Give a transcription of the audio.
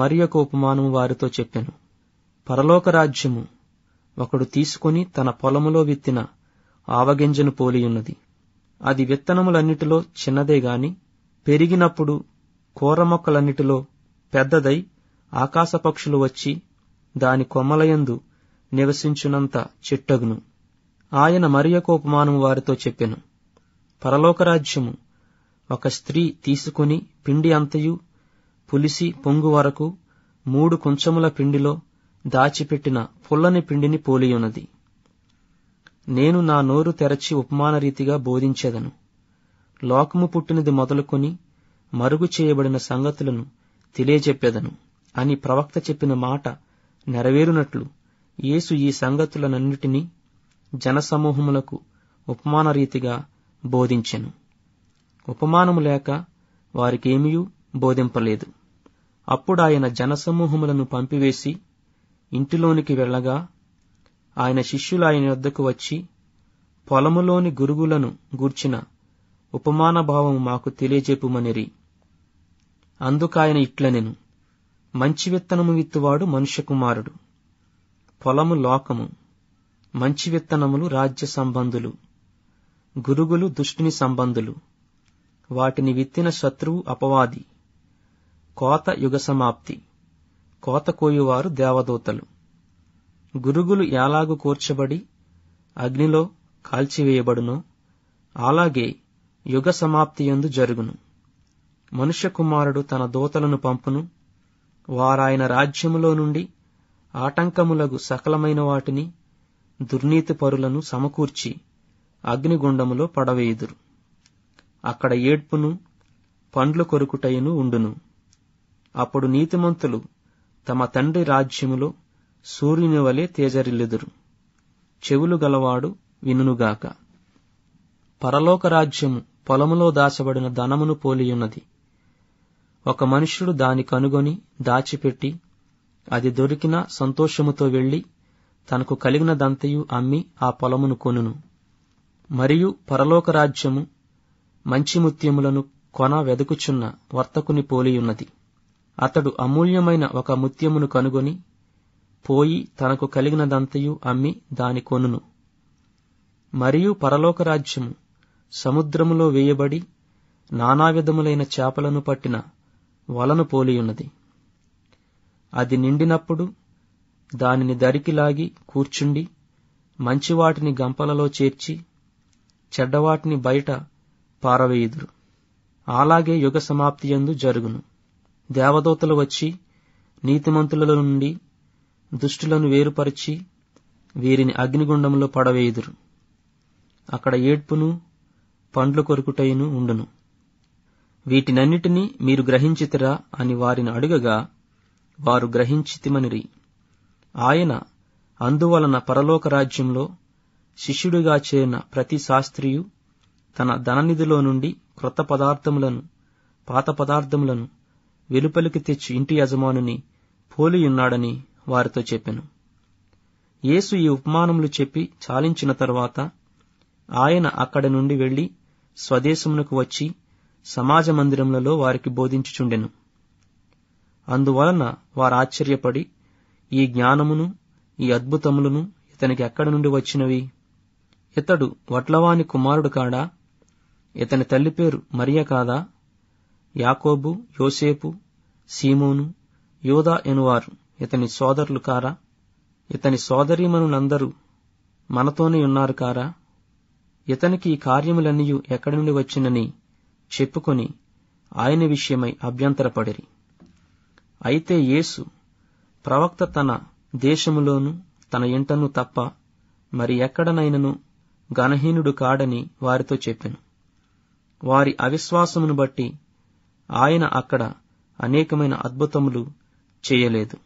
మరియొక ఉపమానము వారితో చెప్పెను. పరలోక రాజ్యము ఒకడు తీసుకొని తన పొలములో విత్తిన ఆవగింజను పోలియున్నది. అది విత్తనములన్నిటిలో చిన్నదే గాని పెరిగినప్పుడు కూర మొక్కలన్నిటిలో పెద్దదై ఆకాశపక్షులు వచ్చి దాని కొమ్మలయందు నివసించునంత చెట్టగును. ఆయన మరియొక ఉపమానము వారితో చెప్పెను. పరలోకరాజ్యము ఒక స్త్రీ తీసుకుని పిండి అంతయు పులిసి పొంగు వరకు 3 కుంచముల పిండిలో దాచిపెట్టిన పుల్లని పిండిని పోలియున్నది. నేను నా నోరు తెరచి ఉపమాన రీతిగా బోధించెదను. లోకము పుట్టినది మొదలుకొని మరుగు చేయబడిన సంగతులను తెలియజెప్పెదను అని ప్రవక్త చెప్పిన మాట నెరవేరునట్లు యేసు ఈ సంగతులనన్నిటినీ జనసమూహములకు ఉపమాన రీతిగా బోధించెను. ఉపమానము లేక వారికేమీయూ బోధింపలేదు. అప్పుడాయన జనసమూహములను పంపివేసి ఇంటిలోనికి వెళ్ళగా ఆయన శిష్యులు ఆయన యొద్దకు వచ్చి, పొలములోని గురుగులను గూర్చిన ఉపమాన భావము మాకు తెలియజెప్పుమనిరి. అందుకాయన ఇట్లనెను, మంచి విత్తనము విత్తువాడు మనుష్య కుమారుడు. పొలము లోకము, మంచి విత్తనములు రాజ్య సంబంధులు, గురుగులు దుష్టుని సంబంధులు. వాటిని విత్తిన శత్రువు అపవాది. కోత యుగ సమాప్తి. కోత కోయువారు దేవదూతలు. గురుగులు ఎలాగు కూర్చబడి అగ్నిలో కాల్చివేయబడునో అలాగే యుగ సమాప్తియందు జరుగును. మనుష్య కుమారుడు తన దూతలను పంపును. వారాయన రాజ్యములో నుండి ఆటంకములగు సకలమైన వాటిని దుర్నీతి పరులను సమకూర్చి అగ్నిగుండములో పడవేయుదురు. అక్కడ ఏడ్పును పండ్లు కొరుకుటయును ఉండును. అప్పుడు నీతిమంతులు తమ తండ్రి రాజ్యములో సూర్యుని వలె తేజరిల్లుదురు. చెవులు గలవాడు వినుగాక. పరలోక రాజ్యము పొలములో దాచబడిన ధనమును పోలియున్నది. ఒక మనుష్యుడు దాని కనుగొని దాచిపెట్టి అది దొరికిన సంతోషముతో వెళ్లి తనకు కలిగినదంతయు అమ్మి ఆ పొలమును కొనును. మరియు పరలోక రాజ్యము మంచి ముత్యములను కొన వెదుకుచున్న వర్తకుని పోలియున్నది. అతడు అమూల్యమైన ఒక ముత్యమును కనుగొని పోయి తనకు కలిగినదంతయు అమ్మి దాని కొనును. మరియు పరలోక రాజ్యము సముద్రములో వేయబడి నానావిధములైన చేపలను పట్టిన వలను పోలియున్నది. అది నిండినప్పుడు దానిని దరికిలాగి కూర్చుండి మంచివాటిని గంపలలో చేర్చి చెడ్డవాటిని బయట పారవేయుదురు. అలాగే యుగ సమాప్తియందు జరుగును. దేవదూతలు వచ్చి నీతిమంతులలో నుండి దుష్టులను వేరుపరిచి వీరిని అగ్నిగుండంలో పడవేయుదురు. అక్కడ ఏడ్పును పండ్లు కొరుకుటయును ఉండును. వీటినన్నిటినీ మీరు గ్రహించితిరా అని వారిని అడుగగా వారు గ్రహించితిమనిరి. ఆయన అందువలన పరలోక రాజ్యంలో శిష్యుడిగా చేరిన ప్రతి శాస్త్రియు తన ధననిధిలో నుండి క్రొత్త పదార్థములను పాత పదార్థములను వెలుపలికి తెచ్చి ఇంటి యజమానుని పోలియున్నాడని వారితో చెప్పెను. యేసు ఈ ఉపమానములు చెప్పి చాలించిన తరువాత ఆయన అక్కడి నుండి వెళ్లి స్వదేశమునకు వచ్చి సమాజ మందిరములలో వారికి బోధించుచుండెను. అందువలన వారాశ్చర్యపడి ఈ జ్ఞానమును ఈ అద్భుతములను ఇతనికి ఎక్కడి నుండి వచ్చినవి? ఇతడు వడ్లవాని కుమారుడు కాడా? ఇతని తల్లి పేరు మరియ కాదా? యాకోబు, యోసేపు, సీమోను, యూదా ఎనువారు ఇతని సోదరులు కారా? ఇతని సోదరీమణులందరూ మనతోనే ఉన్నారు కారా? ఇతనికి ఈ కార్యములన్నీయు ఎక్కడి నుండి వచ్చినని చెప్పుకొని ఆయన విషయమై అభ్యంతరపడిరి. అయితే యేసు ప్రవక్త తన దేశములోను తన ఇంటను తప్ప మరి ఎక్కడనైనను ఘనహీనుడు కాడని వారితో చెప్పెను. వారి అవిశ్వాసమును బట్టి ఆయన అక్కడ అనేకమైన అద్భుతములు చేయలేదు.